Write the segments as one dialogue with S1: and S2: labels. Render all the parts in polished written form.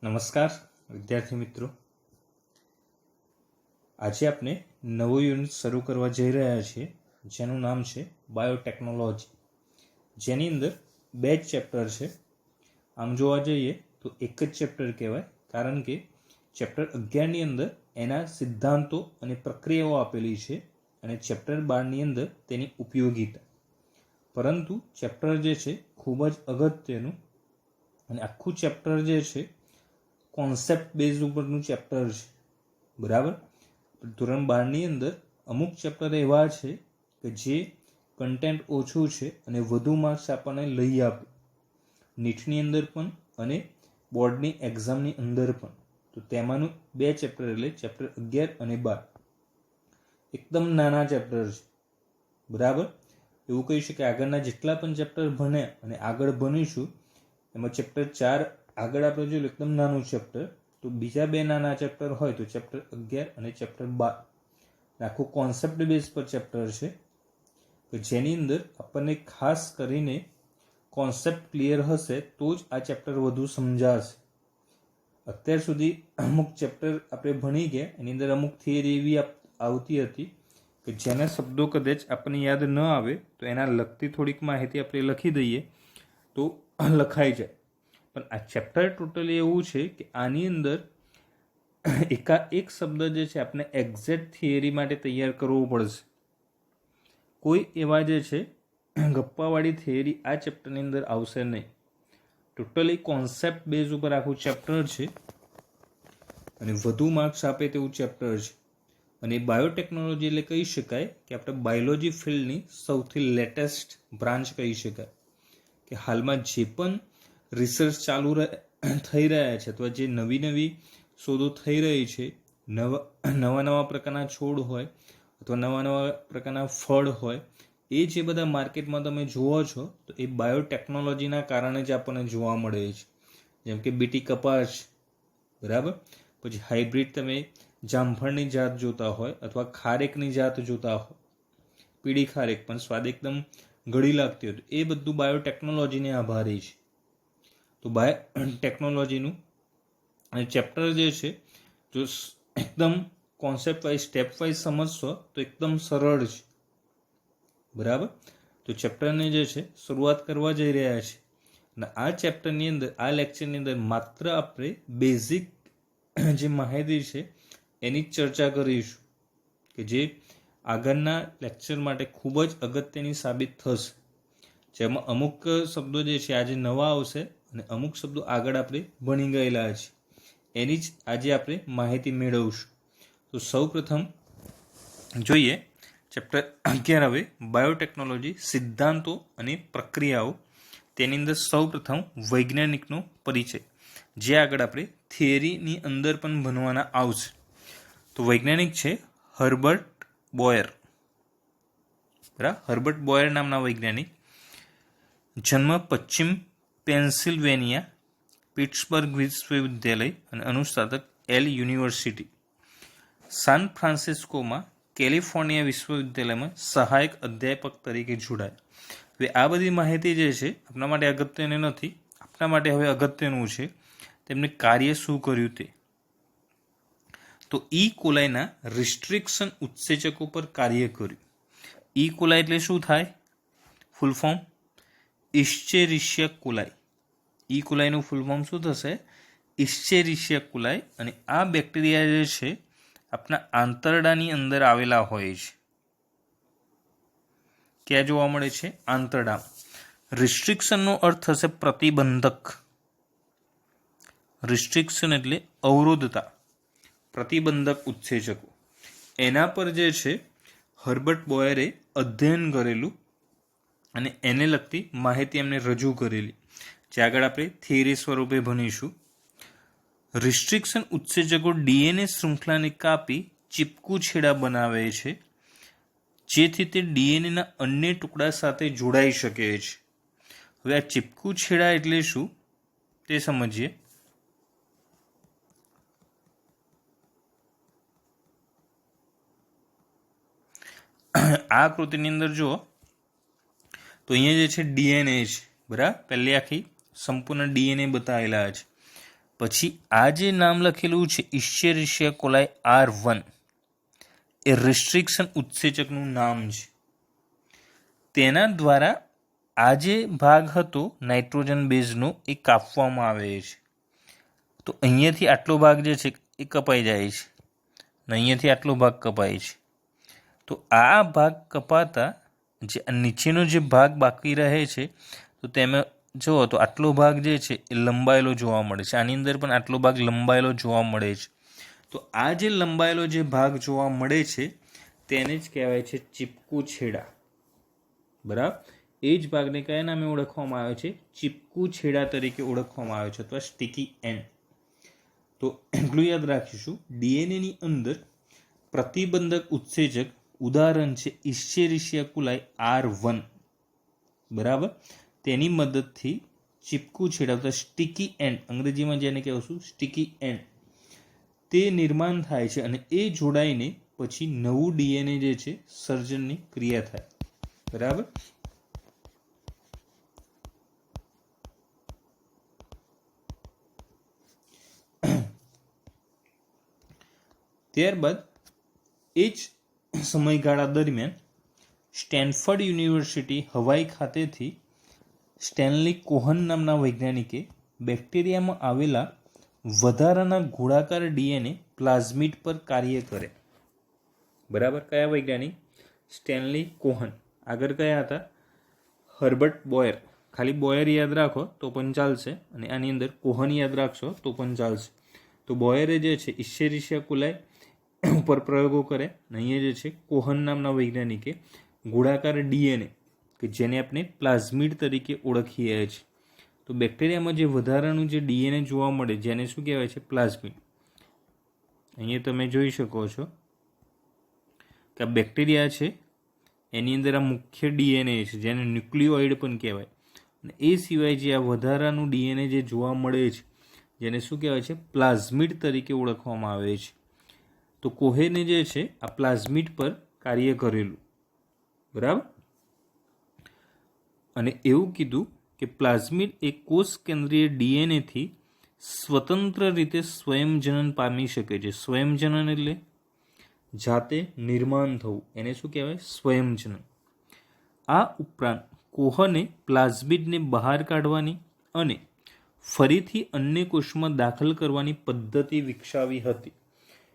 S1: નમસ્કાર વિદ્યાર્થી મિત્રો, આજે આપણે નવો યુનિટ શરૂ કરવા જઈ રહ્યા છીએ જેનું નામ છે બાયોટેકનોલોજી, જેની અંદર બે જ ચેપ્ટર છે. આમ જોવા જઈએ તો એક જ ચેપ્ટર કહેવાય, કારણ કે ચેપ્ટર 11ની અંદર એના સિદ્ધાંતો અને પ્રક્રિયાઓ આપેલી છે અને ચેપ્ટર 12ની અંદર તેની ઉપયોગિતા. પરંતુ ચેપ્ટર જે છે ખૂબ જ અગત્યનું, અને આખું ચેપ્ટર જે છે કોન્સેપ્ટ બેઝ ઉપરનું ચેપ્ટર છે. બરાબર. ધોરણ 12ની અંદર અમુક ચેપ્ટર એવા છે કે જે કન્ટેન્ટ ઓછું છે અને વધુ માર્ક્સ આપણને લઈ આપે, નીટની અંદર પણ અને બોર્ડની એક્ઝામની અંદર પણ. તો તેમાંનું બે ચેપ્ટર એટલે ચેપ્ટર 11 અને 12 એકદમ નાના ચેપ્ટર છે. બરાબર. એવું કહી શકાય આગળના જેટલા પણ ચેપ્ટર ભણ્યા અને આગળ ભણીશું એમાં ચેપ્ટર 4 આગળ આપણે જોયું એકદમ નાનું ચેપ્ટર, તો બીજા બે નાના ચેપ્ટર હોય તો ચેપ્ટર 11 અને ચેપ્ટર 12 આખું કોન્સેપ્ટ બેઝ પર ચેપ્ટર છે કે જેની અંદર આપણને ખાસ કરીને કોન્સેપ્ટ ક્લિયર હશે તો જ આ ચેપ્ટર વધુ સમજાશે. અત્યાર સુધી અમુક ચેપ્ટર આપણે ભણી ગયા, એની અંદર અમુક થિયરી એવી આવતી હતી કે જેના શબ્દો કદાચ આપણને યાદ ન આવે તો એના લગતી થોડીક માહિતી આપણે લખી દઈએ તો લખાઈ જાય. પણ આ ચેપ્ટર ટોટલી એવું છે કે આની અંદર એક શબ્દ જે છે આપણે એક્ઝેક્ટ થિયરી માટે તૈયાર કરવો પડશે. કોઈ એવા જે છે ગપ્પાવાળી થિયરી આ ચેપ્ટરની અંદર આવશે નહીં. ટોટલી કોન્સેપ્ટ બેઝ ઉપર આખું ચેપ્ટર છે અને વધુ માર્ક્સ આપે તેવું ચેપ્ટર છે. અને બાયોટેકનોલોજી એટલે કહી શકાય કે આપણે બાયોલોજી ફિલ્ડની સૌથી લેટેસ્ટ બ્રાન્ચ કહી શકાય કે હાલમાં જે પણ રિસર્ચ ચાલુ થઈ રહ્યા છે અથવા જે નવી નવી શોધો થઈ રહી છે, નવા પ્રકારના છોડ હોય અથવા નવા પ્રકારના ફળ હોય, એ જે બધા માર્કેટમાં તમે જુઓ છો તો એ બાયોટેકનોલોજીના કારણે જ આપણને જોવા મળે છે. જેમ કે બીટી કપાસ, બરાબર. પછી હાઇબ્રિડ તમે જામફળની જાત જોતા હોય અથવા ખારેકની જાત જોતા હોય, પીળી ખારેક પણ સ્વાદ એકદમ ગળી લાગતી હોય, એ બધું બાયોટેકનોલોજીને આભારી છે. તો બાયોટેકનોલોજીનું ચેપ્ટર જે છે જો એકદમ કોન્સેપ્ટ વાઇઝ સ્ટેપ વાઇઝ સમજશો તો એકદમ સરળ છે. બરાબર. તો ચેપ્ટરની જે છે શરૂઆત કરવા જઈ રહ્યા છે અને આ ચેપ્ટરની અંદર આ લેક્ચરની અંદર માત્ર આપણે બેઝિક જે માહિતી છે એની જ ચર્ચા કરીશું કે જે આગળના લેક્ચર માટે ખૂબ જ અગત્યની સાબિત થશે. જેમાં અમુક શબ્દો જે છે આજે નવા આવશે અને અમુક શબ્દો આગળ આપણે ભણી ગયેલા છે, એની જ આજે આપણે માહિતી મેળવશું. તો સૌ પ્રથમ જોઈએ ચેપ્ટર 11 હવે બાયોટેકનોલોજી સિદ્ધાંતો અને પ્રક્રિયાઓ. તેની અંદર સૌ પ્રથમ વૈજ્ઞાનિકનો પરિચય, જે આગળ આપણે થિયરીની અંદર પણ ભણવાના આવશે. તો વૈજ્ઞાનિક છે હર્બર્ટ બોયર. બરાબર. હર્બર્ટ બોયર નામના વૈજ્ઞાનિક, જન્મ પશ્ચિમ પેન્સિલ્વેનિયા, પિટ્સબર્ગ વિશ્વવિદ્યાલય અને અનુસ્નાતક એલ યુનિવર્સિટી, સાન ફ્રાન્સિસ્કોમાં કેલિફોર્નિયા વિશ્વવિદ્યાલયમાં સહાયક અધ્યાપક તરીકે જોડાયા. હવે આ બધી માહિતી જે છે આપણા માટે અગત્યની નથી, આપણા માટે હવે અગત્યનું છે તેમને કાર્ય શું કર્યું તે. તો ઈ કોલાઈના રિસ્ટ્રિક્શન ઉત્સેચકો પર કાર્ય કર્યું. ઈ કોલાઈ એટલે શું થાય? Full form Escherichia coli. E કોલાઈનું ફૂલ ફોર્મ શું થશે? Escherichia coli. અને આ બેક્ટેરિયા જે છે આપણા આંતરડાની અંદર આવેલા હોય છે. ક્યાં જોવા મળે છે? આંતરડા. રિસ્ટ્રિક્શનનો અર્થ થશે પ્રતિબંધક. રિસ્ટ્રિક્શન એટલે અવરોધતા, પ્રતિબંધક ઉત્સેચકો. એના પર જે છે હર્બર્ટ બોયરે અધ્યયન કરેલું અને એને લગતી માહિતી એમને રજૂ કરેલી, જે આગળ આપણે થિયરી સ્વરૂપે ભણીશું. રિસ્ટ્રિક્શન ઉત્સેચકો ડીએનએ શૃંખલાને કાપી ચીપકુ છેડા બનાવે છે, જેથી તે ડીએનએના અન્ય ટુકડા સાથે જોડાઈ શકે છે. હવે આ ચીપકુ છેડા એટલે શું તે સમજીએ. આ આકૃતિની અંદર જુઓ તો અહીંયા જે છે ડીએનએ છે. બરાબર. પહેલી આખી સંપૂર્ણ ડીએનએ બતાવેલા છે. પછી આ જે નામ લખેલું છે ઇશ્ચેરિશિયા કોલાઈ R1 એ રિસ્ટ્રિક્શન ઉત્સેચકનું નામ છે. તેના દ્વારા આ જે ભાગ હતો નાઇટ્રોજન બેઝનો એ કાપવામાં આવે છે. તો અહીંયાથી આટલો ભાગ જે છે એ કપાઈ જાય છે અને અહીંયાથી આટલો ભાગ કપાય છે. તો આ ભાગ કપાતા જે નીચેનો જે ભાગ બાકી રહે છે તો તેમાં જુઓ તો આટલો ભાગ જે છે એ લંબાયેલો જોવા મળે છે. આની અંદર પણ આટલો ભાગ લંબાયેલો જોવા મળે છે. તો આ જે લંબાયેલો જે ભાગ જોવા મળે છે તેને જ કહેવાય છે ચીપકુ છેડા. બરાબર, એ જ ભાગને કયા નામે ઓળખવામાં આવે છે? ચીપકુ છેડા તરીકે ઓળખવામાં આવે છે અથવા સ્ટીકી એન્ડ. તો એટલું યાદ રાખીશું, ડીએનએની અંદર પ્રતિબંધક ઉત્સેચક ઉદાહરણ છે ઇશ્ચેરિશિયા કોલાઈ R1. બરાબર, તેની મદદથી ચીપકુ છેડા અથવા સ્ટીકી એન્ડ, અંગ્રેજીમાં જેને કહેશું સ્ટીકી એન્ડ, તે નિર્માણ થાય છે અને એ જોડાઈને પછી નવું ડીએનએ જે છે સર્જનની ક્રિયા થાય. બરાબર, ત્યારબાદ એ જ સમયગાળા દરમિયાન સ્ટેનફર્ડ યુનિવર્સિટી હવાઈ ખાતેથી સ્ટેનલી કોહન નામના વૈજ્ઞાનિકે બેક્ટેરિયામાં આવેલા વધારાના ગોળાકાર ડીએનએ પ્લાઝમિડ પર કાર્ય કરે. બરાબર, કયા વૈજ્ઞાનિક? સ્ટેનલી કોહન. આગળ કયા હતા? Herbert Boyer. ખાલી બોયર યાદ રાખો તો પણ ચાલશે અને આની અંદર કોહન યાદ રાખશો તો પણ ચાલશે. તો બોયરે જે છે ઇશ્ચેરિશિયા કોલાઈ ઉપર પ્રયોગો કરે અને અહીંયા જે છે કોહન નામના વૈજ્ઞાનિકે ગોળાકાર ડીએનએ કે જેને આપણે પ્લાઝમિડ તરીકે ઓળખીએ છીએ. તો બેક્ટેરિયામાં જે વધારાનું જે ડીએનએ જોવા મળે જેને શું કહેવાય છે? પ્લાઝમિડ. અહીંયા તમે જોઈ શકો છો કે આ બેક્ટેરિયા છે એની અંદર આ મુખ્ય ડીએનએ છે જેને ન્યુક્લિયોઇડ પણ કહેવાય. અને એ સિવાય જે આ વધારાનું ડીએનએ જે જોવા મળે છે જેને શું કહેવાય છે? પ્લાઝમિડ તરીકે ઓળખવામાં આવે છે. તો કોહેને જે છે આ પ્લાઝમિડ પર કાર્ય કરેલું. બરાબર, અને એવું કીધું કે પ્લાઝમિડ એ કોષ કેન્દ્રીય ડીએનએથી સ્વતંત્ર રીતે સ્વયંજનન પામી શકે છે. સ્વયંજનન એટલે જાતે નિર્માણ થવું, એને શું કહેવાય? સ્વયંજનન. આ ઉપરાંત કોહને પ્લાઝમિડને બહાર કાઢવાની અને ફરીથી અન્ય કોષમાં દાખલ કરવાની પદ્ધતિ વિકસાવી હતી.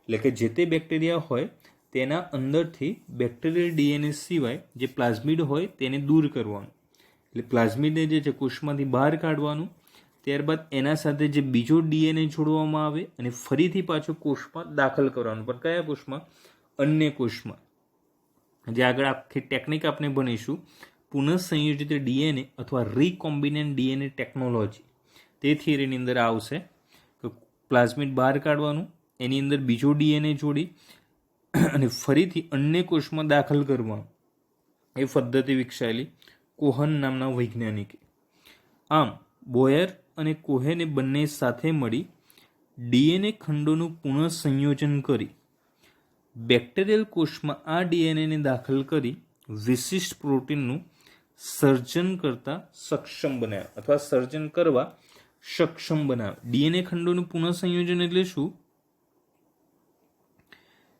S1: એટલે કે જે તે બેક્ટેરિયા હોય તેના અંદરથી બેક્ટેરિયલ ડીએનએ સિવાય જે પ્લાઝમિડ હોય તેને દૂર કરવાનું. એટલે પ્લાઝમિડને જે છે કોષમાંથી બહાર કાઢવાનું, ત્યારબાદ એના સાથે જે બીજો ડીએનએ જોડવામાં આવે અને ફરીથી પાછો કોષમાં દાખલ કરવાનું. પણ કયા કોષમાં? અન્ય કોષમાં. જે આગળ આખી ટેકનિક આપણે ભણીશું પુનઃસંયોજિત ડીએનએ અથવા રીકોમ્બિનેન્ટ ડીએનએ ટેકનોલોજી, તે થિયરીની અંદર આવશે. તો પ્લાઝમિડ બહાર કાઢવાનું, એની અંદર બીજો ડીએનએ જોડી અને ફરીથી અન્ય કોષમાં દાખલ કરવાનું, એ પદ્ધતિ વિકસાયેલી કોહન નામના વૈજ્ઞાનિકે. આમ બોયર અને કોહેને બંને સાથે મળી ડીએનએ ખંડોનું પુનઃસંયોજન કરી બેક્ટેરિયલ કોષમાં આ ડીએનએને દાખલ કરી વિશિષ્ટ પ્રોટીનનું સર્જન કરતા સક્ષમ બનાવ્યા અથવા સર્જન કરવા સક્ષમ બનાવ્યા. ડીએનએ ખંડોનું પુનઃસંયોજન એટલે શું?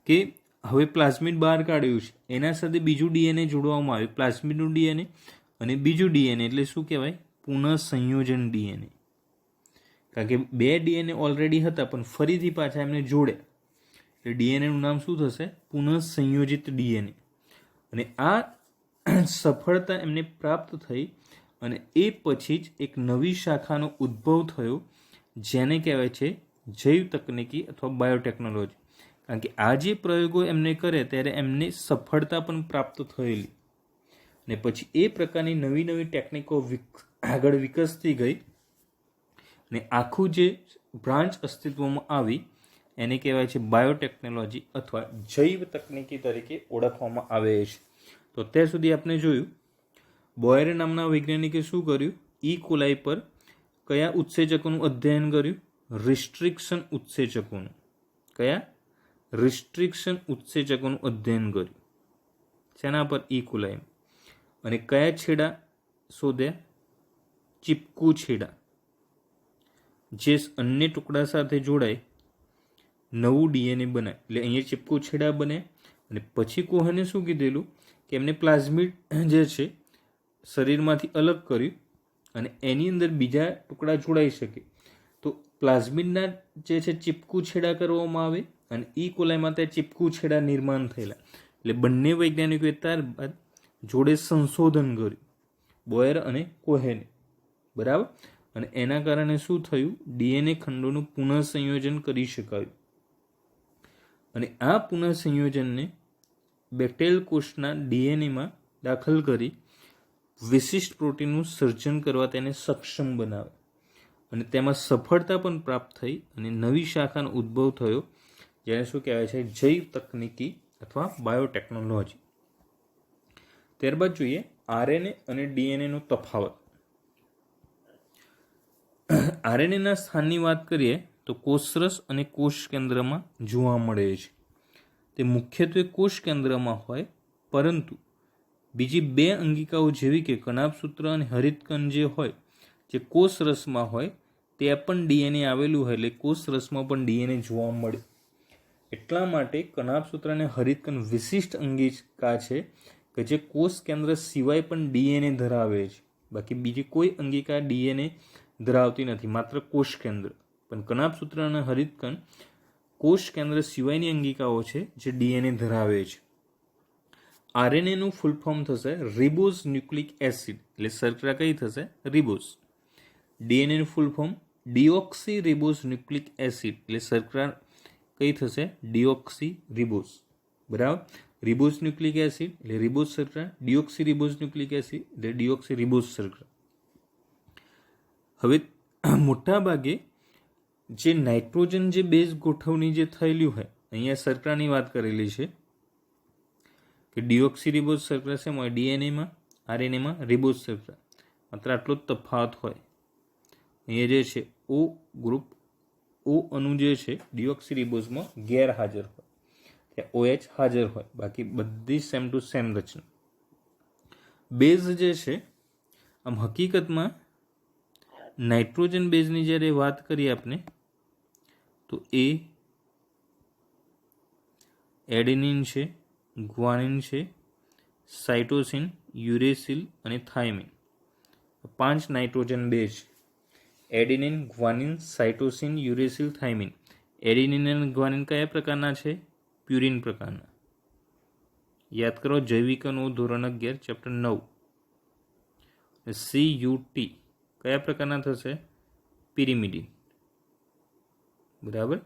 S1: કે હવે પ્લાઝમિડ બહાર કાઢ્યું છે એના સાથે બીજું ડીએનએ જોડવામાં આવ્યું, પ્લાઝમિડનું ડીએનએ અને બીજું ડીએનએ, એટલે શું કહેવાય? પુનઃસંયોજન ડીએનએ. કારણ કે બે ડીએનએ ઓલરેડી હતા પણ ફરીથી પાછા એમને જોડે એટલે ડીએનએનું નામ શું થશે? પુનઃસંયોજિત ડીએનએ. અને આ સફળતા એમને પ્રાપ્ત થઈ અને એ પછી જ એક નવી શાખાનો ઉદ્ભવ થયો જેને કહેવાય છે જૈવ તકનીકી અથવા બાયોટેકનોલોજી. કારણ કે આ જે પ્રયોગો એમને કરે ત્યારે એમને સફળતા પણ પ્રાપ્ત થયેલી અને પછી એ પ્રકારની નવી નવી ટેકનિકો આગળ વિકસતી ગઈ અને આખું જે બ્રાન્ચ અસ્તિત્વમાં આવી એને કહેવાય છે બાયોટેકનોલોજી અથવા જૈવ તકનીકી તરીકે ઓળખવામાં આવે છે. તો અત્યાર સુધી આપણે જોયું બોયર નામના વૈજ્ઞાનિકે શું કર્યું? ઈ કોલાઈ પર કયા ઉત્સેચકોનું અધ્યયન કર્યું? રિસ્ટ્રિક્શન ઉત્સેચકોનું. કયા? રિસ્ટ્રિક્શન ઉત્સેચકોનું અધ્યયન કર્યું. શેના પર? ઈ કોલાઈ. અને કયા છેડા શોધ્યા? ચીપકુ છેડા. જે અન્ય ટુકડા સાથે જોડાય નવું ડીએનએ બને. એટલે અહીંયા ચીપકુ છેડા બને અને પછી કોહેને શું કીધેલું કે એમને પ્લાઝમિડ જે છે શરીરમાંથી અલગ કર્યું અને એની અંદર બીજા ટુકડા જોડાઈ શકે. તો પ્લાઝમિડના જે છે ચીપકુ છેડા કરવામાં આવે અને ઈ કોલાઈમાં ત્યાં ચીપકુ છેડા નિર્માણ થયેલા. એટલે બંને વૈજ્ઞાનિકોએ ત્યારબાદ જોડે સંશોધન કર્યું, બોયર અને કોહેને. બરાબર. અને એના કારણે શું થયું, ડીએનએ ખંડોનું પુનઃસંયોજન કરી શકાયું. અને આ પુનઃસંયોજનને બેક્ટેરિયલ કોષના ડીએનએમાં દાખલ કરી વિશિષ્ટ પ્રોટીનનું સર્જન કરવા તેને સક્ષમ બનાવે. અને તેમાં સફળતા પણ પ્રાપ્ત થઈ અને નવી શાખાનો ઉદ્ભવ થયો, જેને શું કહેવાય છે, જૈવ તકનીકી અથવા બાયોટેકનોલોજી. ત્યારબાદ જોઈએ આરએનએ અને ડીએનએનો તફાવત. આરએનએના સ્થાનની વાત કરીએ તો કોષરસ અને કોષ કેન્દ્રમાં જોવા મળે છે. તે મુખ્યત્વે કોષ કેન્દ્રમાં હોય, પરંતુ બીજી બે અંગિકાઓ જેવી કે કણાભસૂત્ર અને હરિતકણ જે હોય, જે કોષરસમાં હોય, તે પણ ડીએનએ આવેલું હોય, એટલે કોષરસમાં પણ ડીએનએ જોવા મળે. એટલા માટે કણાભસૂત્ર અને હરિતકણ વિશિષ્ટ અંગિકા છે કે જે કોષ કેન્દ્ર સિવાય પણ ડીએનએ ધરાવે છે. બાકી બીજી કોઈ અંગિકા ડીએનએ ધરાવતી નથી, માત્ર કોષ કેન્દ્ર. પણ કણાભસૂત્ર અને હરિતકણ કોષ કેન્દ્ર સિવાયની અંગિકાઓ છે જે ડીએનએ ધરાવે છે. આરએનએનું ફૂલ ફોર્મ થશે રિબોઝ ન્યુક્લિક એસિડ, એટલે શર્કરા કઈ થશે, રિબોઝ. ડીએનએનું full form deoxy ribose nucleic acid, એટલે શર્કરા કઈ થશે, ડીઓક્સી રિબોઝ. બરાબર. રિબોઝ ન્યુક્લિક એસિડ એટલે રિબોઝ શર્કરા, ડીઓક્સી રિબોઝ ન્યુક્લિક એસિડ એટલે ડીઓક્સી રિબોઝ શર્કરા. હવે મોટા ભાગે જે નાઇટ્રોજન જે બેઝ ગોઠવણી જે થયેલી હોય, અહીંયા શર્કરાની વાત કરેલી છે કે ડીઓક્સી રિબોઝ શર્કરા છે હોય ડીએનએમાં, આરએનએમાં રિબોઝ શર્કરા. માત્ર આટલો જ તફાવત હોય. અહીંયા જે છે ઓ ગ્રુપ, ઓ અણુ જે છે ડીઓક્સી રિબોઝમાં ગેરહાજર હોય, ત્યાં OH હાજર હોય, બાકી બધી સેમ ટુ સેમ રચના. બેઝ જે છે, આમ હકીકતમાં નાઇટ્રોજન બેઝની જ્યારે વાત કરીએ આપણે તો એ એડેનિન છે, ગ્વાનિન છે, સાઇટોસિન, યુરેસિલ અને thiamine. 5 nitrogen base. Adenine, guanine, cytosine, uracil, thiamine. Adenine અને ગ્વાનિન કયા પ્રકારના છે, પ્યુરિન પ્રકારના. યાદ કરો, જૈવિક અણુઓ ધોરણ 11 ચેપ્ટર 9. CUT કયા પ્રકારના થશે, પિરિમિડિન. બરાબર.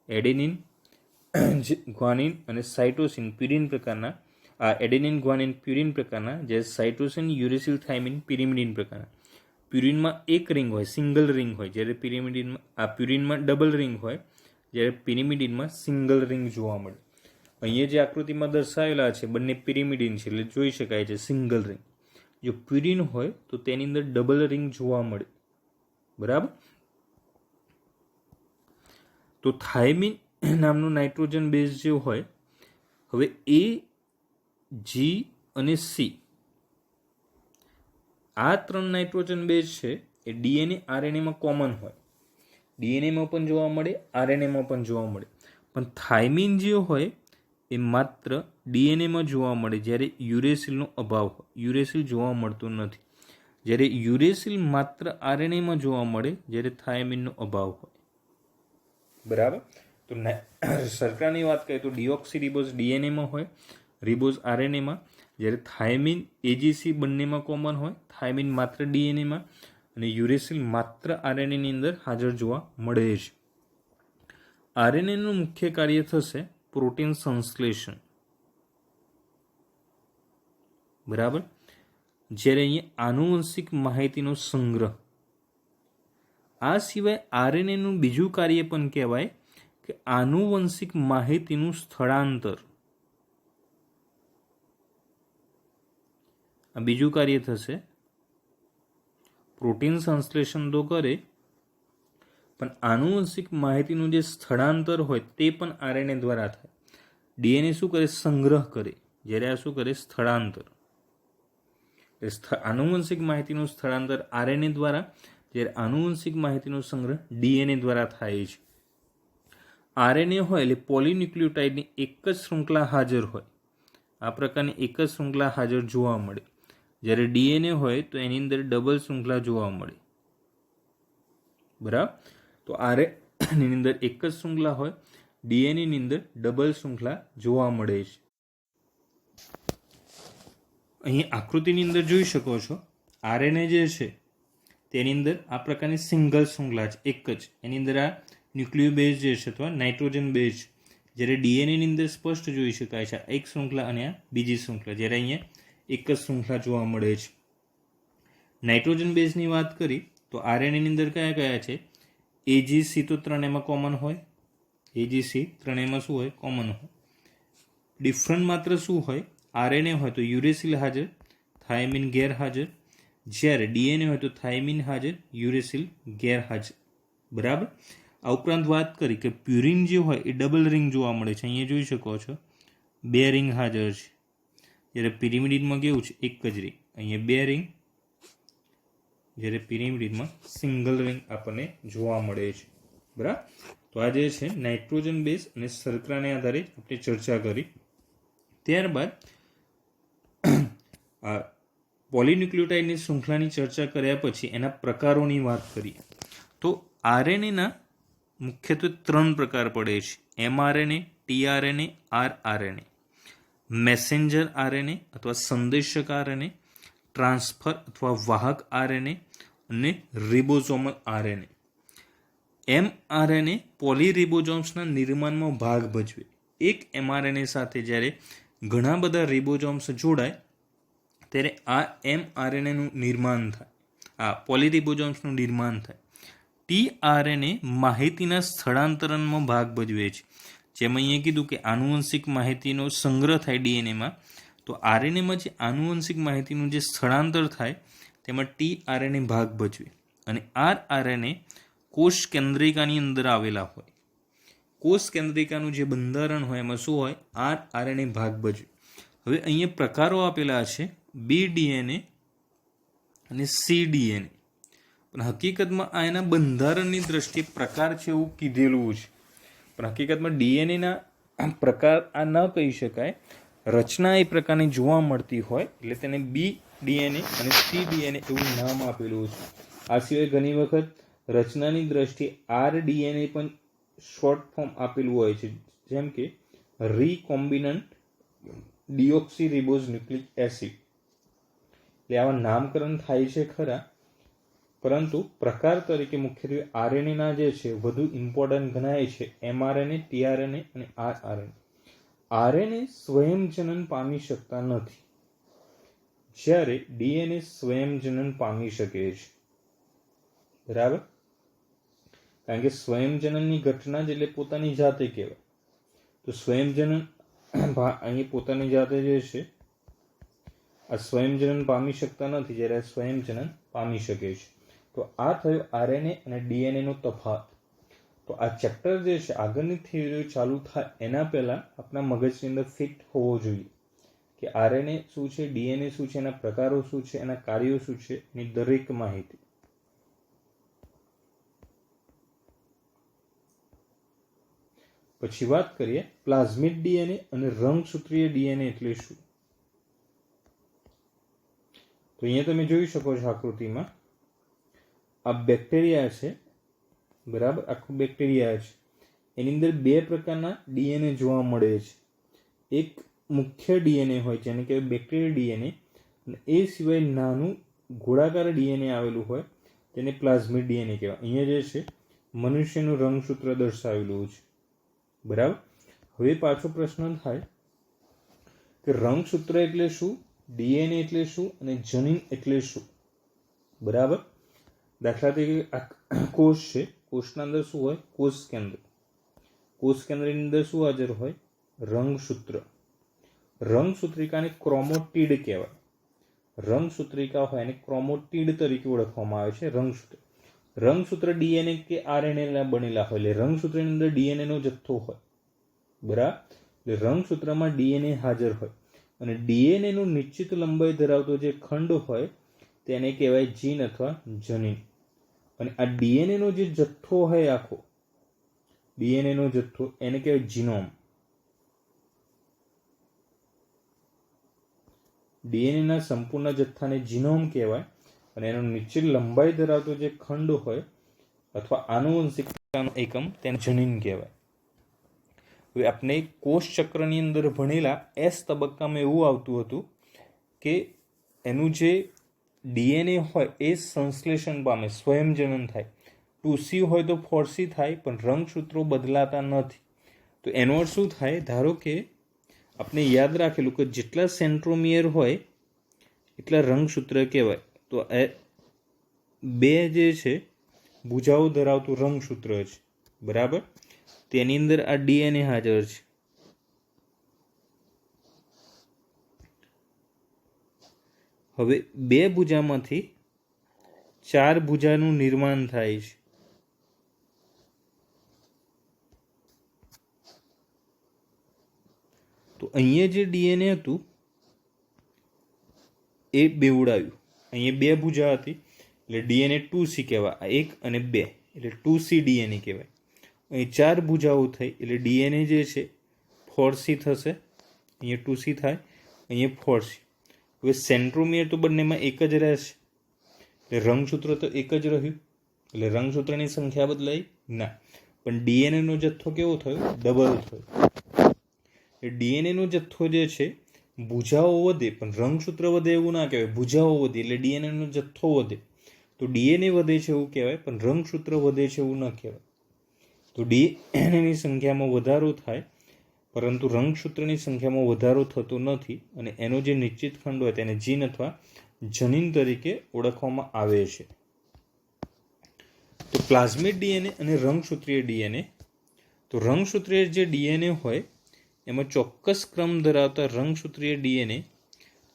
S1: એડેનિન, ગ્વાનિન અને સાઇટોસિન પ્યુરિન પ્રકારના. આ એડેનિન, ગ્વાનિન પ્યુરિન પ્રકારના, જે સાઇટોસિન, યુરેસિલ, થાઇમિન પિરિમિડિન પ્રકારના. પ્યુરિનમાં એક રિંગ હોય, સિંગલ રિંગ હોય, જ્યારે પિરિમિડિનમાં પ્યુરિનમાં ડબલ રિંગ હોય, જ્યારે પિરિમિડિનમાં સિંગલ રિંગ જોવા મળે. અહીંયા જે આકૃતિમાં દર્શાવેલા છે બંને પિરિમિડિન છે, એટલે જોઈ શકાય છે સિંગલ રિંગ. જો પ્યુરિન હોય તો તેની અંદર ડબલ રિંગ જોવા મળે. બરાબર. તો થાઇમિન નામનું નાઇટ્રોજન બેઝ જે હોય, હવે એ, જી અને સી આ 3 નાઇટ્રોજન બેઝ છે એ ડીએનએ આરએનએમાં કોમન હોય. ડીએનએમાં પણ જોવા મળે, આરએનએમાં પણ જોવા મળે. પણ થાઇમિન જે હોય એ માત્ર ડીએનએમાં જોવા મળે, જ્યારે યુરેસિલનો અભાવ હોય. યુરેસિલ જોવા મળતું નથી. જ્યારે યુરેસિલ માત્ર આરએનએમાં જોવા મળે, જ્યારે થાઇમિનનો અભાવ હોય. બરાબર. તો શર્કરાની વાત કરીએ તો ડીઓક્સી રિબોઝ ડીએનએમાં હોય, રિબોઝ આરએનએમાં, જ્યારે થાઇમિન, એજીસી બંનેમાં કોમન હોય. થાઇમિન માત્ર ડીએનએમાં અને યુરેસિલ માત્ર આરએનએની અંદર હાજર જોવા મળે છે. આરએનએનું મુખ્ય કાર્ય થશે પ્રોટીન સંશ્લેષણ. બરાબર. જ્યારે અહીંયા આનુવંશિક માહિતીનો સંગ્રહ. આ સિવાય આરએનએનું બીજું કાર્ય પણ કહેવાય કે આનુવંશિક માહિતીનું સ્થળાંતર. આ બીજું કાર્ય થશે. પ્રોટીન સંશ્લેષણ તો કરે, પણ આનુવંશિક માહિતીનું જે સ્થળાંતર હોય તે પણ આરએનએ દ્વારા થાય. ડીએનએ શું કરે, સંગ્રહ કરે, જ્યારે આ શું કરે, સ્થળાંતર. આનુવંશિક માહિતીનું સ્થળાંતર આરએનએ દ્વારા, જ્યારે આનુવંશિક માહિતીનો સંગ્રહ ડીએનએ દ્વારા થાય છે. આરએનએ હોય એટલે પોલીન્યુક્લિયોટાઇડની એક જ શૃંખલા હાજર હોય. આ પ્રકારની એક જ શૃંખલા હાજર જોવા મળે. જ્યારે ડીએનએ હોય તો એની અંદર ડબલ શૃંખલા જોવા મળે. બરાબર. તો આરએનએની અંદર એક જ શૃંખલા હોય, ડીએનએની અંદર ડબલ શૃંખલા જોવા મળે છે. અહીં આકૃતિની અંદર જોઈ શકો છો, આરએનએ જે છે તેની અંદર આ પ્રકારની સિંગલ શૃંખલા છે, એક જ. એની અંદર આ ન્યુક્લિયો બેઝ જે છે અથવા નાઇટ્રોજન બેઝ, જ્યારે ડીએનએની અંદર સ્પષ્ટ જોઈ શકાય છે એક શૃંખલા અને આ બીજી શૃંખલા, જ્યારે અહીંયા એક જ શૃંખલા જોવા મળે છે. નાઇટ્રોજન બેઝની વાત કરી તો આરએનએની અંદર કયા કયા છે? એજીસી તો ત્રણેયમાં કોમન હોય. એજીસી ત્રણેયમાં શું હોય? કોમન હોય. ડિફરન્ટ માત્ર શું હોય? આરએનએ હોય તો યુરેસિલ હાજર, થાયમિન ગેરહાજર. જ્યારે ડીએનએ હોય તો થાયમિન હાજર, યુરેસિલ ગેરહાજર. બરાબર. આ ઉપરાંત વાત કરી કે પ્યુરિન જે હોય એ ડબલ રિંગ જોવા મળે છે. અહીંયા જોઈ શકો છો 2 રિંગ હાજર છે. જ્યારે પિરિમિડિનમાં કેવું છે? એક જ રિંગ. અહીંયા 2 રિંગ, જ્યારે પિરિમિડિનમાં સિંગલ રિંગ આપણને જોવા મળે છે. બરાબર. તો આ જે છે નાઇટ્રોજન બેઝ અને શર્કરાને આધારે આપણે ચર્ચા કરી. ત્યારબાદ આ પોલીન્યુક્લિયોટાઇડની શૃંખલાની ચર્ચા કર્યા પછી એના પ્રકારોની વાત કરીએ તો આરએનએના મુખ્યત્વે 3 પ્રકાર પડે છે: એમઆરએનએ, ટીઆરએનએ, આરઆરએનએ. મેસેન્જર આરએનએ અથવા સંદેશક આરએનએ, ટ્રાન્સફર અથવા વાહક આરએનએ અને રિબોઝોમલ આરએનએ. એમઆરએનએ પોલીરિબોઝોમ્સના નિર્માણમાં ભાગ ભજવે. એક એમઆરએનએ સાથે જ્યારે ઘણા બધા રિબોઝોમ્સ જોડાય ત્યારે આ એમઆરએનએનું નિર્માણ થાય, આ પોલીરિબોઝોમ્સનું નિર્માણ થાય. ટીઆરએનએ માહિતીના સ્થળાંતરણમાં ભાગ ભજવે છે. જેમ અહીંયા કીધું કે આનુવંશિક માહિતીનો સંગ્રહ થાય ડીએનએમાં, તો આરએનએમાં જે આનુવંશિક માહિતીનું જે સ્થળાંતર થાય તેમાં ટીઆરએનએ ભાગ ભજવે. અને આરઆરએનએ કોષ કેન્દ્રિકાની અંદર આવેલા હોય. કોષ કેન્દ્રિકાનું જે બંધારણ હોય એમાં શું હોય? આરઆરએનએ ભાગ ભજવે. હવે અહીંયા પ્રકારો આપેલા છે બીડીએનએ અને સીડીએનએ. પણ હકીકતમાં આ એના બંધારણની દ્રષ્ટિએ પ્રકાર છે એવું કીધેલું છે. પણ હકીકતમાં ડીએનએના પ્રકાર આ ન કહી શકાય. રચના એ પ્રકારની જોવા મળતી હોય એટલે તેને બીડીએનએ અને સીડીએનએ એવું નામ આપેલું છે. આ સિવાય ઘણી વખત રચનાની દ્રષ્ટિએ આરડીએનએ પણ શોર્ટ ફોર્મ આપેલું હોય છે, જેમ કે રીકોમ્બિનન્ટ ડિઓક્સી રિબોઝ ન્યુક્લિક એસિડ. એટલે આવા નામકરણ થાય છે ખરા, પરંતુ પ્રકાર તરીકે મુખ્યત્વે આરએનએના જે છે વધુ ઇમ્પોર્ટન્ટ ગણાય છે એમઆરએનએ, ટીઆરએનએ અને આરઆરએનએ. આરએનએ સ્વયંજનન પામી શકતા નથી, જ્યારે ડીએનએ સ્વયંજનન પામી શકે છે. બરાબર. કારણ કે સ્વયંજનનની ઘટના જ એટલે પોતાની જાતે કહેવાય. તો સ્વયંજનન અહીં પોતાની જાતે જે છે આ સ્વયંજનન પામી શકતા નથી, જ્યારે આ સ્વયંજનન પામી શકે છે. તો આ થયો આરએનએ અને ડીએનએનો તફાવત. તો આ ચેપ્ટર જે છે આગળની થિયરીઓ ચાલુ થાય એના પહેલાં આપણા મગજની અંદર ફિટ હોવો જોઈએ કે આરએનએ શું છે, ડીએનએ શું છે, એના પ્રકારો શું છે, એના કાર્યો શું છે, એની દરેક માહિતી. પછી વાત કરીએ પ્લાઝમિડ ડીએનએ અને રંગસૂત્રીય ડીએનએ એટલે શું. તો અહીંયા તમે જોઈ શકો છો આકૃતિમાં આ બેક્ટેરિયા છે. બરાબર. આખું બેક્ટેરિયા છે. એની અંદર 2 પ્રકારના ડીએનએ જોવા મળે છે. એક મુખ્ય ડીએનએ હોય જેને કહેવાય બેક્ટેરિયલ ડીએનએ, અને એ સિવાય નાનું ગોળાકાર ડીએનએ આવેલું હોય તેને પ્લાઝમિડ ડીએનએ કહેવાય. અહીંયા જે છે મનુષ્યનું રંગસૂત્ર દર્શાવેલું છે. બરાબર. હવે પાછો પ્રશ્ન થાય કે રંગસૂત્ર એટલે શું, ડીએનએ એટલે શું અને જનીન એટલે શું. બરાબર. દાખલા તરીકે આ કોષ છે. કોષના અંદર શું હોય? કોષ કેન્દ્ર. કોષ કેન્દ્રની અંદર શું હાજર હોય? રંગસૂત્ર. રંગસૂત્રિકાને ક્રોમોટિડ કહેવાય. રંગસૂત્રિકા હોય એને ક્રોમોટિડ તરીકે ઓળખવામાં આવે છે. રંગસૂત્ર ડીએનએ કે આરએનએ બનેલા હોય એટલે રંગસૂત્રની અંદર ડીએનએ નો જથ્થો હોય. બરાબર. એટલે રંગસૂત્રમાં ડીએનએ હાજર હોય અને ડીએનએ નું નિશ્ચિત લંબાઈ ધરાવતો જે ખંડ હોય તેને કહેવાય જીન અથવા જનીન. અને આ ડીએનએનો જે જથ્થો હોય આખો ડીએનએનો જથ્થો એને કહેવાય જીનોમ. ડીએનએના સંપૂર્ણ જથ્થાને જીનોમ કહેવાય અને એનો નિશ્ચિત લંબાઈ ધરાવતો જે ખંડ હોય અથવા આનુવંશિકતાનો એકમ તેને જનીન કહેવાય. હવે આપણે કોષ ચક્રની અંદર ભણેલા એસ તબક્કામાં એવું આવતું હતું કે એનું જે ડીએનએ હોય એ સંશ્લેષણ પામે, સ્વયંજનન થાય. 2C હોય તો 4C થાય, પણ રંગસૂત્રો બદલાતા નથી. તો એનો અર્થ શું થાય? ધારો કે આપણે યાદ રાખેલું કે જેટલા સેન્ટ્રોમિયર હોય એટલા રંગસૂત્ર કહેવાય. તો એ બે જે છે ભુજાઓ ધરાવતું રંગસૂત્ર છે, બરાબર? તેની અંદર આ ડીએનએ હાજર છે. હવે બે ભુજામાંથી 4 ભુજાનું નિર્માણ થાય છે. તો અહીંયા જે ડીએનએ હતું એ બેવડાયું. અહીંયા 2 ભુજા હતી એટલે ડીએનએ 2C કહેવાય. 1 અને 2 એટલે 2C ડીએનએ કહેવાય. અહીં 4 ભુજાઓ થઈ એટલે ડીએનએ જે છે 4C થશે. અહીંયા 2C થાય, અહીંયા 4C. હવે સેન્ટ્રોમિયર તો બંનેમાં એક જ રહેશે એટલે રંગસૂત્ર તો એક જ રહ્યું. એટલે રંગસૂત્રની સંખ્યા બદલાઈ ના, પણ ડીએનએનો જથ્થો કેવો થયો? ડબલ થયો. ડીએનએનો જથ્થો જે છે ભુજાઓ વધે પણ રંગસૂત્ર વધે એવું ના કહેવાય. ભુજાઓ વધે એટલે ડીએનએનો જથ્થો વધે. તો ડીએનએ વધે છે એવું કહેવાય, પણ રંગસૂત્ર વધે છે એવું ન કહેવાય. તો ડીએનએની સંખ્યામાં વધારો થાય પરંતુ રંગસૂત્રની સંખ્યામાં વધારો થતો નથી અને એનો જે નિશ્ચિત ખંડ હોય તેને જીન અથવા જનીન તરીકે ઓળખવામાં આવે છે. તો પ્લાઝમિડ ડીએનએ અને રંગસૂત્રીય ડીએનએ. તો રંગસૂત્રીય જે ડીએનએ હોય એમાં ચોક્કસ ક્રમ ધરાવતા રંગસૂત્રીય ડીએનએ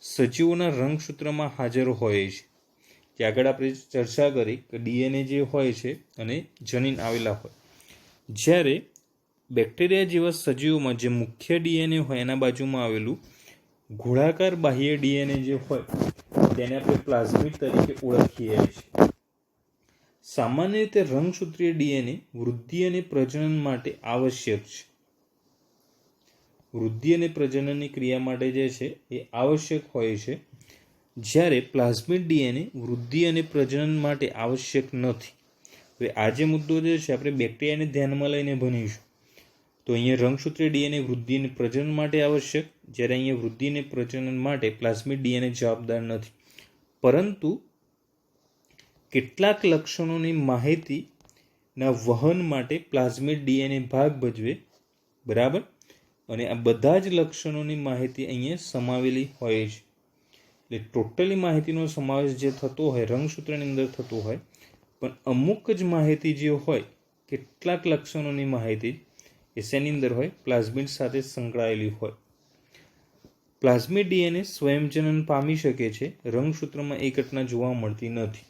S1: સજીવોના રંગસૂત્રમાં હાજર હોય છે. જે આગળ આપણે ચર્ચા કરી કે ડીએનએ જે હોય છે અને જનીન આવેલા હોય. જ્યારે બેક્ટેરિયા જેવા સજીવોમાં જે મુખ્ય ડીએનએ હોય એના બાજુમાં આવેલું ગોળાકાર બાહ્ય ડીએનએ જે હોય તેને આપણે પ્લાઝમિડ તરીકે ઓળખીએ છીએ. સામાન્ય રીતે રંગસૂત્રીય ડીએનએ વૃદ્ધિ અને પ્રજનન માટે આવશ્યક છે. વૃદ્ધિ અને પ્રજનનની ક્રિયા માટે જે છે એ આવશ્યક હોય છે, જ્યારે પ્લાઝમિડ ડીએનએ વૃદ્ધિ અને પ્રજનન માટે આવશ્યક નથી. હવે આ જે મુદ્દો જે છે આપણે બેક્ટેરિયાને ધ્યાનમાં લઈને ભણીશું. તો અહીંયા રંગસૂત્રીય ડીએનએ વૃદ્ધિ અને પ્રજનન માટે આવશ્યક, જ્યારે અહીંયા વૃદ્ધિ અને પ્રજનન માટે પ્લાઝમિડ ડીએનએ જવાબદાર નથી. પરંતુ કેટલાક લક્ષણોની માહિતીના વહન માટે પ્લાઝમિડ ડીએનએ ભાગ ભજવે, બરાબર? અને આ બધા જ લક્ષણોની માહિતી અહીંયા સમાવેલી હોય છે. એટલે ટોટલી માહિતીનો સમાવેશ જે થતો હોય રંગસૂત્રની અંદર થતો હોય, પણ અમુક જ માહિતી જે હોય કેટલાક લક્ષણોની માહિતી એ શેની અંદર હોય? પ્લાઝમિડ સાથે સંકળાયેલી હોય. પ્લાઝમિડ ડીએનએ સ્વયંજનન પામી શકે છે, રંગસૂત્રમાં એ ઘટના જોવા મળતી નથી.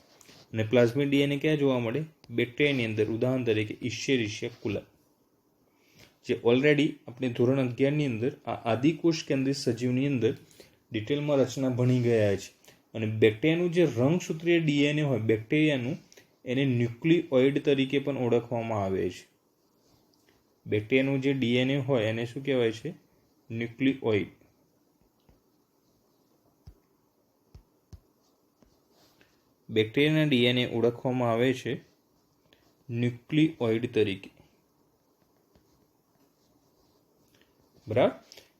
S1: અને પ્લાઝમિડ ડીએનએ ક્યાં જોવા મળે? બેક્ટેરિયાની અંદર. ઉદાહરણ તરીકે ઇશ્ચેરિશિયા કોલાઈ, જે ઓલરેડી આપણે ધોરણ 11ની અંદર આ આદિકોષ કેન્દ્રિત સજીવની અંદર ડિટેલમાં રચના ભણી ગયા છે. અને બેક્ટેરિયાનું જે રંગસૂત્રીય ડીએનએ હોય બેક્ટેરિયાનું, એને ન્યુક્લિઓઇડ તરીકે પણ ઓળખવામાં આવે છે. બેક્ટેરિયાનું જે ડીએનએ હોય એને શું કહેવાય છે? ન્યુક્લિઓઇડ. બેક્ટેરિયાના ડીએનએ ઓળખવામાં આવે છે ન્યુક્લિઓઇડ તરીકે, બરાબર?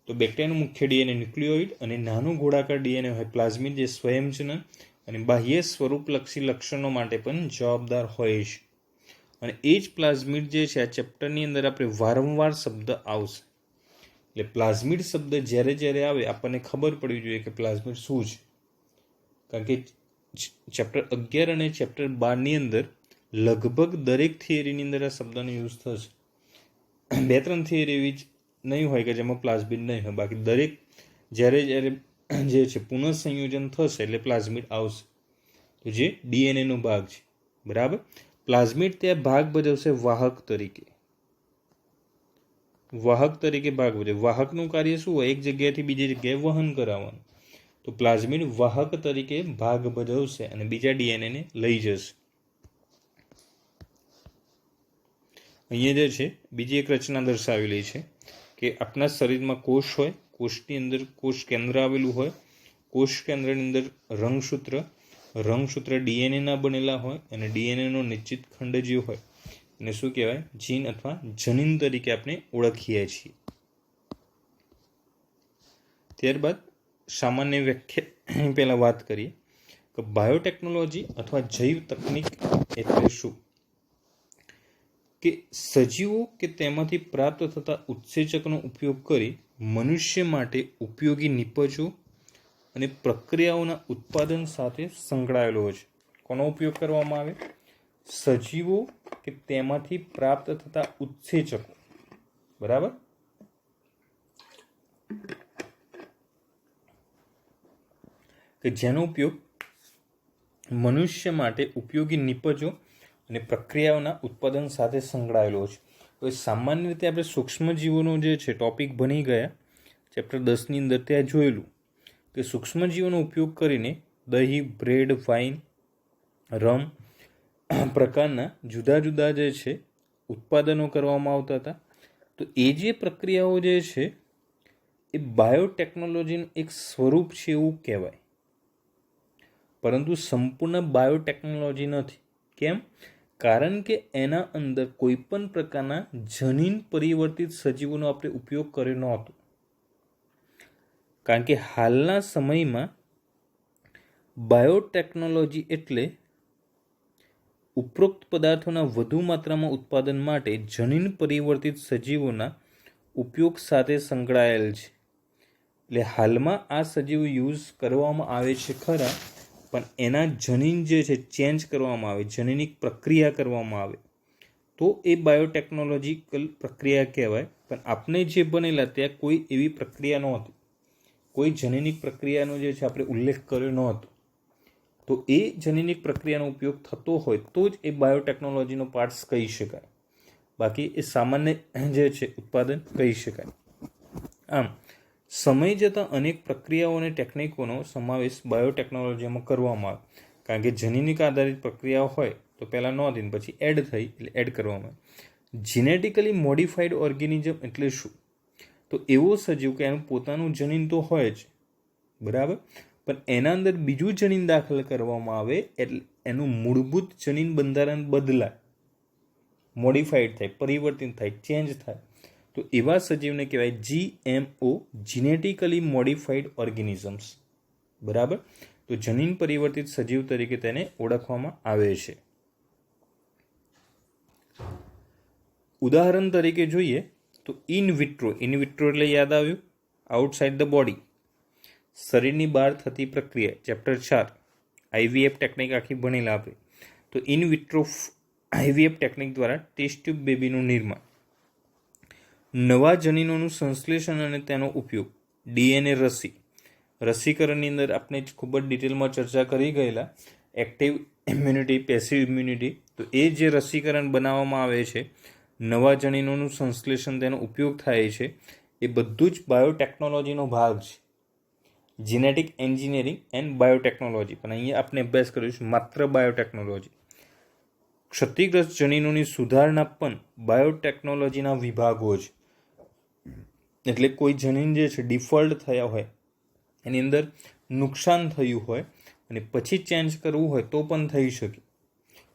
S1: તો બેક્ટેરિયાનું મુખ્ય ડીએનએ ન્યુક્લિઓઇડ અને નાનું ગોળાકાર ડીએનએ હોય પ્લાઝમિડ, જે સ્વયંજનન અને બાહ્ય સ્વરૂપલક્ષી લક્ષણો માટે પણ જવાબદાર હોય છે. અને એ જ પ્લાઝમિડ જે છે આ ચેપ્ટરની અંદર આપણે વારંવાર શબ્દ આવશે. એટલે પ્લાઝમિડ શબ્દ જ્યારે જ્યારે આવે આપણને ખબર પડવી જોઈએ કે પ્લાઝમિડ શું છે. કારણ કે ચેપ્ટર 11 અને ચેપ્ટર 12ની અંદર લગભગ દરેક થિયરીની અંદર આ શબ્દનો યુઝ થશે. 2-3 થિયરી એવી જ નહીં હોય કે જેમાં પ્લાઝમિડ નહીં હોય. બાકી દરેક જ્યારે જ્યારે જે છે પુનઃસંયોજન થશે એટલે પ્લાઝમિડ આવશે. તો જે ડીએનએનો ભાગ છે, બરાબર? પ્લાઝમિડ ત્યાં ભાગ ભજવશે વાહક તરીકે. વાહક તરીકે ભાગ ભજવે. વાહકનું કાર્ય શું હોય? એક જગ્યાએથી બીજી જગ્યાએ વહન કરાવવાનું. તો પ્લાઝમિડ વાહક તરીકે ભાગ ભજવશે અને બીજા ડીએનએને લઈ જશે. અહીંયા જે છે બીજી એક રચના દર્શાવેલી છે કે આપણા શરીરમાં કોષ હોય, કોષની અંદર કોષ કેન્દ્ર આવેલું હોય, કોષ કેન્દ્રની અંદર રંગસૂત્ર ડીએનએના બનેલા હોય અને ડીએનએનો નિશ્ચિત ખંડ જે હોય એને શું કહેવાય? જીન અથવા જનીન તરીકે આપણે ઓળખીએ છીએ. ત્યારબાદ સામાન્ય વ્યાખ્યા પહેલાં વાત કરીએ કે બાયોટેકનોલોજી અથવા જૈવ તકનીક એટલે શું? કે સજીવો કે તેમાંથી પ્રાપ્ત થતા ઉત્સેચકનો ઉપયોગ કરી મનુષ્ય માટે ઉપયોગી નિપજો અને પ્રક્રિયાઓના ઉત્પાદન સાથે સંકળાયેલો છે. કોનો ઉપયોગ કરવામાં આવે? સજીવો કે તેમાંથી પ્રાપ્ત થતા ઉત્સેચકો. બરાબર? કે જેનો ઉપયોગ મનુષ્ય માટે ઉપયોગી નિપજો અને પ્રક્રિયાઓના ઉત્પાદન સાથે સંકળાયેલો છે. તો સામાન્ય રીતે આપણે સૂક્ષ્મજીવોનો જે છે ટોપિક ભણી ગયા ચેપ્ટર 10ની અંદર ત્યાં જોયેલું કે સૂક્ષ્મજીવોનો ઉપયોગ કરીને દહીં, બ્રેડ, વાઇન, રમ પ્રકારના જુદા જુદા જે છે ઉત્પાદનો કરવામાં આવતા હતા. તો એ જે પ્રક્રિયાઓ જે છે એ બાયોટેકનોલોજીનું એક સ્વરૂપ છે એવું કહેવાય, પરંતુ સંપૂર્ણ બાયોટેકનોલોજી નથી. કેમ? કારણ કે એના અંદર કોઈ પણ પ્રકારના જનીન પરિવર્તિત સજીવોનો આપણે ઉપયોગ કર્યો નહોતો. કારણ કે હાલના સમયમાં બાયોટેકનોલોજી એટલે ઉપરોક્ત પદાર્થોના વધુ માત્રામાં ઉત્પાદન માટે જનીન પરિવર્તિત સજીવોના ઉપયોગ સાથે સંકળાયેલ છે. એટલે હાલમાં આ સજીવો યુઝ કરવામાં આવે છે ખરા, પણ એના જનીન જે છે ચેન્જ કરવામાં આવે, જનીનિક પ્રક્રિયા કરવામાં આવે તો એ બાયોટેકનોલોજીકલ પ્રક્રિયા કહેવાય. પણ આપણે જે બનેલા ત્યાં કોઈ એવી પ્રક્રિયા નહોતી, કોઈ જનીનિક પ્રક્રિયાનો જે છે આપણે ઉલ્લેખ કર્યો નહોતો. તો એ જનીનિક પ્રક્રિયાનો ઉપયોગ થતો હોય તો જ એ બાયોટેકનોલોજીનો પાર્ટ્સ કહી શકાય, બાકી એ સામાન્ય જે છે ઉત્પાદન કહી શકાય. આમ સમય જતાં અનેક પ્રક્રિયાઓ અને ટેકનિકોનો સમાવેશ બાયોટેકનોલોજીમાં કરવામાં આવે. કારણ કે જનીનિક આધારિત પ્રક્રિયાઓ હોય તો પહેલાં નહોતી ને પછી એડ થઈ એટલે એડ કરવામાં આવે. જીનેટિકલી મોડિફાઈડ ઓર્ગેનિઝમ એટલે શું? તો એવો સજીવ કે એનું પોતાનું જનીન તો હોય જ, બરાબર, પણ એના અંદર બીજું જનીન દાખલ કરવામાં આવે એટલે એનું મૂળભૂત જનીન બંધારણ બદલાય, મોડિફાઈડ થાય, પરિવર્તિત થાય, ચેન્જ થાય. તો એવા સજીવને કહેવાય GMO, જીનેટિકલી મોડિફાઈડ ઓર્ગેનિઝમ્સ. બરાબર? તો જનીન પરિવર્તિત સજીવ તરીકે તેને ઓળખવામાં આવે છે. ઉદાહરણ તરીકે જોઈએ તો ઇન વિટ્રો એટલે યાદ આવ્યું, આઉટસાઇડ ધ બોડી, શરીરની બહાર થતી પ્રક્રિયા, ચેપ્ટર 4 IVF ટેકનિક આખી ભણેલા આપણે. તો ઇન વિટ્રો IVF ટેકનિક દ્વારા ટેસ્ટ ટ્યુબ બેબીનું નિર્માણ, નવા જનીનોનું સંશ્લેષણ અને તેનો ઉપયોગ, DNA રસીકરણની અંદર આપણે ખૂબ જ ડિટેલમાં ચર્ચા કરી ગયેલા, એક્ટિવ ઇમ્યુનિટી, પેસિવ ઇમ્યુનિટી. તો એ જે રસીકરણ બનાવવામાં આવે છે, નવા જનીનોનું સંશ્લેષણ, તેનો ઉપયોગ થાય છે, એ બધું જ બાયોટેકનોલોજીનો ભાગ છે. જીનેટિક એન્જિનિયરિંગ એન્ડ બાયોટેકનોલોજી, પણ અહીંયા આપણે અભ્યાસ કરીશું માત્ર બાયોટેકનોલોજી. ક્ષતિગ્રસ્ત જનીનોની સુધારણા પણ બાયોટેકનોલોજીના વિભાગો છે. એટલે કોઈ જનીન જે છે ડિફોલ્ટ થયા હોય, એની અંદર નુકસાન થયું હોય અને પછી ચેન્જ કરવું હોય તો પણ થઈ શકે.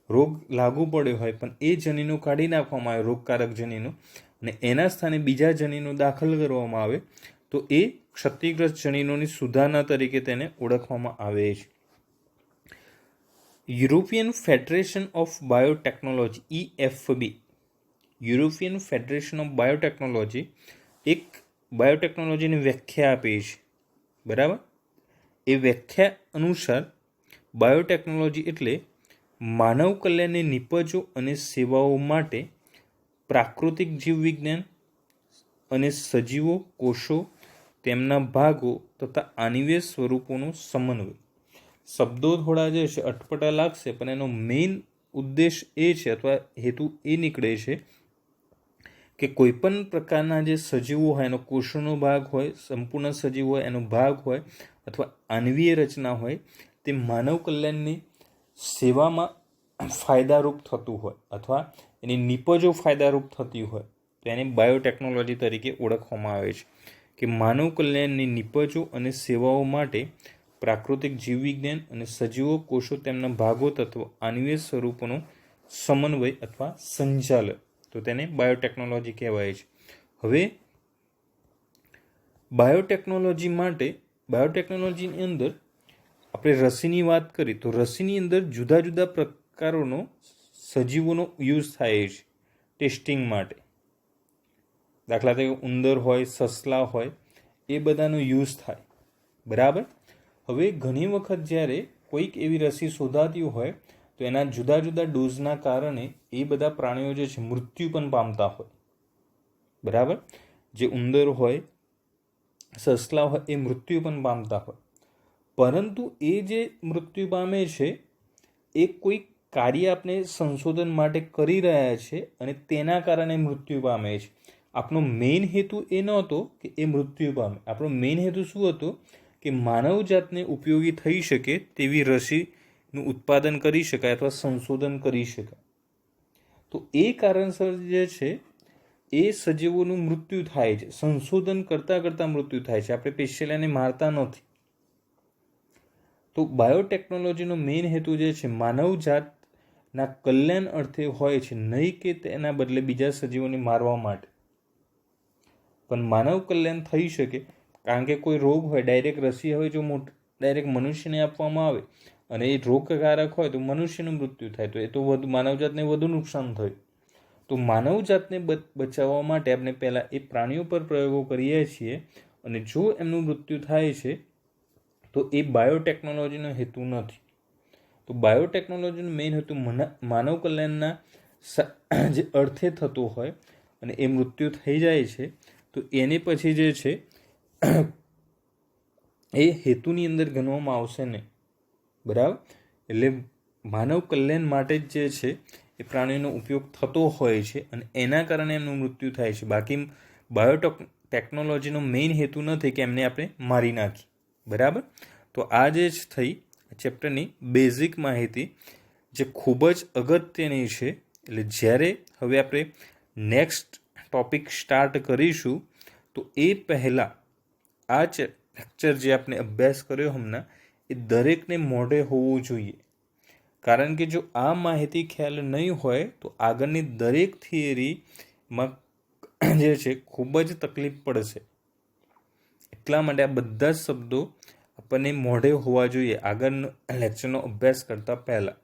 S1: રોગ લાગુ પડ્યો હોય પણ એ જનીનો કાઢી નાખવામાં આવે, રોગકારક જનીનો, અને એના સ્થાને બીજા જનીનો દાખલ કરવામાં આવે તો એ ક્ષતિગ્રસ્ત જનીનોની સુધારણા તરીકે તેને ઓળખવામાં આવે છે. European federation of biotechnology EFB, European federation of biotechnology એક બાયોટેકનોલોજીની વ્યાખ્યા આપી છે. બરાબર? એ વ્યાખ્યા અનુસાર બાયોટેકનોલોજી એટલે માનવ કલ્યાણની નિપજો અને સેવાઓ માટે પ્રાકૃતિક જીવવિજ્ઞાન અને સજીવો, કોષો, તેમના ભાગો તથા આનીવીય સ્વરૂપોનો સમન્વય. શબ્દો થોડા જે છે અટપટા લાગશે, પણ એનો મેઇન ઉદ્દેશ એ છે અથવા હેતુ એ નીકળે છે કે કોઈ પણ પ્રકારના જે સજીવો હોય, એનો કોષોનો ભાગ હોય, સંપૂર્ણ સજીવ હોય એનો ભાગ હોય, અથવા આનવીય રચના હોય, તે માનવ કલ્યાણની સેવામાં ફાયદારૂપ થતું હોય અથવા એની નિપજો ફાયદારૂપ થતી હોય તો એને બાયોટેકનોલોજી તરીકે ઓળખવામાં આવે છે કે માનવ કલ્યાણની નિપજો અને સેવાઓ માટે પ્રાકૃતિક જીવવિજ્ઞાન અને સજીવો કોષો તેમના ભાગો તત્વો આણ્વીય સ્વરૂપોનો સમન્વય અથવા સંચાલન, તો તેને બાયોટેકનોલોજી કહેવાય છે. હવે બાયોટેકનોલોજીની અંદર આપણે રસીની વાત કરી તો રસીની અંદર જુદા જુદા પ્રકારોનો સજીવોનો યુઝ થાય છે ટેસ્ટિંગ માટે. દાખલા તરીકે ઉંદર હોય, સસલા હોય, એ બધાનો યુઝ થાય. બરાબર. હવે ઘણી વખત જ્યારે કોઈક એવી રસી શોધાતી હોય તો એના જુદા જુદા ડોઝના કારણે એ બધા પ્રાણીઓ જે છે મૃત્યુ પણ પામતા હોય. બરાબર. જે ઉંદર હોય, સસલા હોય, એ મૃત્યુ પણ પામતા હોય. પરંતુ એ જે મૃત્યુ પામે છે એ કોઈ કાર્ય આપણે સંશોધન માટે કરી રહ્યા છે અને તેના કારણે મૃત્યુ પામે છે. આપણો મેઇન હેતુ એ નહોતો કે એ મૃત્યુ પામે. આપણો મેઇન હેતુ શું હતો કે માનવજાતને ઉપયોગી થઈ શકે તેવી રસીનું ઉત્પાદન કરી શકાય અથવા સંશોધન કરી શકાય. તો એ કારણસર જે છે એ સજીવોનું મૃત્યુ થાય છે. સંશોધન કરતાં કરતાં મૃત્યુ થાય છે. આપણે સ્પેશિયલ એને મારતા નથી. તો બાયોટેકનોલોજીનો મેઇન હેતુ જે છે માનવજાતના કલ્યાણ અર્થે હોય છે, નહીં કે તેના બદલે બીજા સજીવોને મારવા માટે. પણ માનવ કલ્યાણ થઈ શકે કારણ કે કોઈ રોગ હોય, ડાયરેક્ટ રસી હોય જો ડાયરેક્ટ મનુષ્યને આપવામાં આવે અને એ રોગકારક હોય તો મનુષ્યનું મૃત્યુ થાય તો એ તો માનવજાતને વધુ નુકસાન થયું. તો માનવજાતને બચાવવા માટે આપણે પહેલાં એ પ્રાણીઓ પર પ્રયોગો કરીએ છીએ અને જો એમનું મૃત્યુ થાય છે તો એ બાયોટેકનોલોજીનો હેતુ નથી. તો બાયોટેકનોલોજીનો મેઇન હેતુ માનવ કલ્યાણના જે અર્થે થતો હોય અને એ મૃત્યુ થઈ જાય છે તો એને પછી જે છે એ હેતુની અંદર ગણવામાં આવશે નહીં. બરાબર. એટલે માનવ કલ્યાણ માટે જ જે છે એ પ્રાણીનો ઉપયોગ થતો હોય છે અને એના કારણે એમનું મૃત્યુ થાય છે. બાકી બાયોટેકનોલોજીનો મેઇન હેતુ નથી કે એમને આપણે મારી નાખીએ. બરાબર. તો આ જે થઈ ચેપ્ટરની બેઝિક માહિતી જે ખૂબ જ અગત્યની છે. એટલે જ્યારે હવે આપણે નેક્સ્ટ ટોપિક સ્ટાર્ટ કરીશું તો એ પહેલાં આ લેક્ચર જે આપણે અભ્યાસ કર્યો હમણાં એ દરેકને મોઢે હોવું જોઈએ. કારણ કે જો આ માહિતી ખ્યાલ નહીં હોય તો આગળની દરેક થિયરીમાં જે છે ખૂબ જ તકલીફ પડશે. એટલા માટે આ બધા જ શબ્દો આપણને મોઢે હોવા જોઈએ આગળનો લેક્ચરનો અભ્યાસ કરતાં પહેલાં.